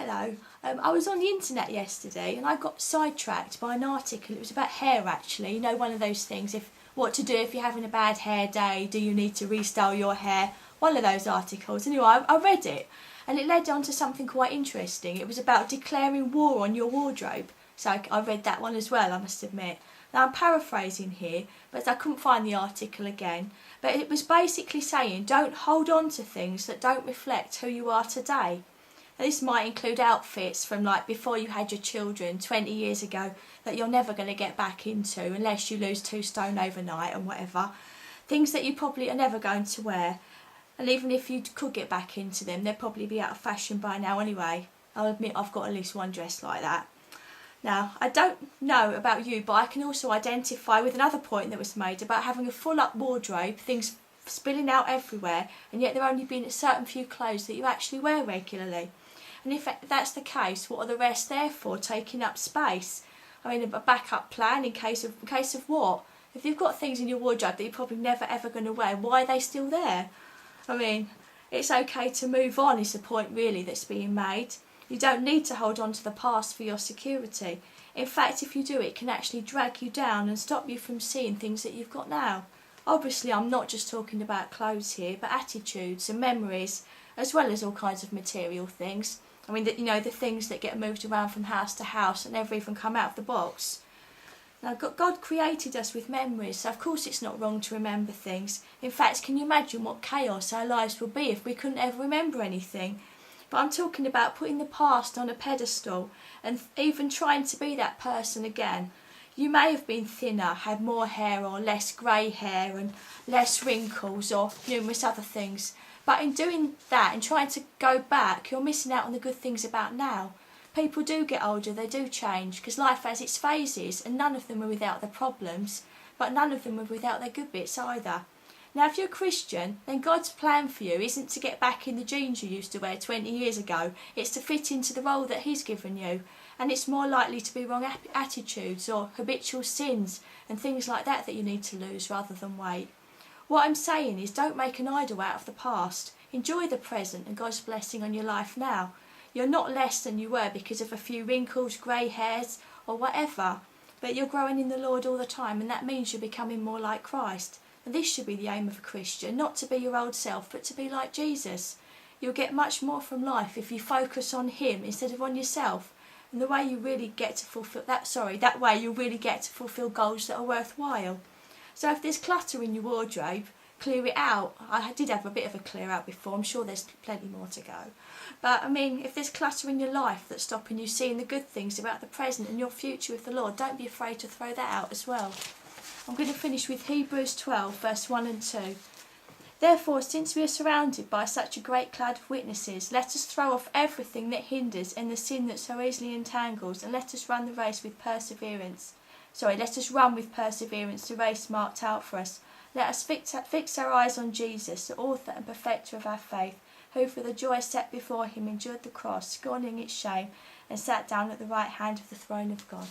Hello. I was on the internet yesterday and I got sidetracked by an article. It was about hair actually. You know, one of those things, what to do if you're having a bad hair day, do you need to restyle your hair? One of those articles. Anyway, I read it and it led on to something quite interesting. It was about declaring war on your wardrobe. So I read that one as well, I must admit. Now I'm paraphrasing here, but I couldn't find the article again. But it was basically saying don't hold on to things that don't reflect who you are today. Now, this might include outfits from like before you had your children 20 years ago that you're never going to get back into unless you lose 2 stone overnight and whatever. Things that you probably are never going to wear. And even if you could get back into them, they'd probably be out of fashion by now anyway. I'll admit I've got at least one dress like that. Now, I don't know about you, but I can also identify with another point that was made about having a full-up wardrobe, things spilling out everywhere, and yet there only being a certain few clothes that you actually wear regularly. And if that's the case, what are the rest there for, taking up space? I mean, a backup plan in case of what? If you've got things in your wardrobe that you're probably never ever going to wear, why are they still there? I mean, it's okay to move on is the point really that's being made. You don't need to hold on to the past for your security. In fact, if you do, it can actually drag you down and stop you from seeing things that you've got now. Obviously, I'm not just talking about clothes here, but attitudes and memories, as well as all kinds of material things. I mean, the things that get moved around from house to house and never even come out of the box. Now, God created us with memories, so of course it's not wrong to remember things. In fact, can you imagine what chaos our lives would be if we couldn't ever remember anything? But I'm talking about putting the past on a pedestal and even trying to be that person again. You may have been thinner, had more hair or less grey hair and less wrinkles or numerous other things. But in doing that and trying to go back, you're missing out on the good things about now. People do get older, they do change, because life has its phases and none of them are without their problems, but none of them are without their good bits either. Now if you're a Christian, then God's plan for you isn't to get back in the jeans you used to wear 20 years ago, it's to fit into the role that He's given you. And it's more likely to be wrong attitudes or habitual sins and things like that that you need to lose rather than weight. What I'm saying is don't make an idol out of the past. Enjoy the present and God's blessing on your life now. You're not less than you were because of a few wrinkles, grey hairs or whatever. But you're growing in the Lord all the time and that means you're becoming more like Christ. And this should be the aim of a Christian, not to be your old self but to be like Jesus. You'll get much more from life if you focus on Him instead of on yourself. And the way you really get to fulfill that way you'll really get to fulfill goals that are worthwhile. So if there's clutter in your wardrobe, clear it out. I did have a bit of a clear out before, I'm sure there's plenty more to go. But I mean, if there's clutter in your life that's stopping you seeing the good things about the present and your future with the Lord, don't be afraid to throw that out as well. I'm going to finish with Hebrews 12 verse 1 and 2. Therefore, since we are surrounded by such a great cloud of witnesses, let us throw off everything that hinders and the sin that so easily entangles, and let us run the race with perseverance. Let us run with perseverance the race marked out for us. Let us fix our eyes on Jesus, the author and perfecter of our faith, who for the joy set before Him endured the cross, scorning its shame, and sat down at the right hand of the throne of God.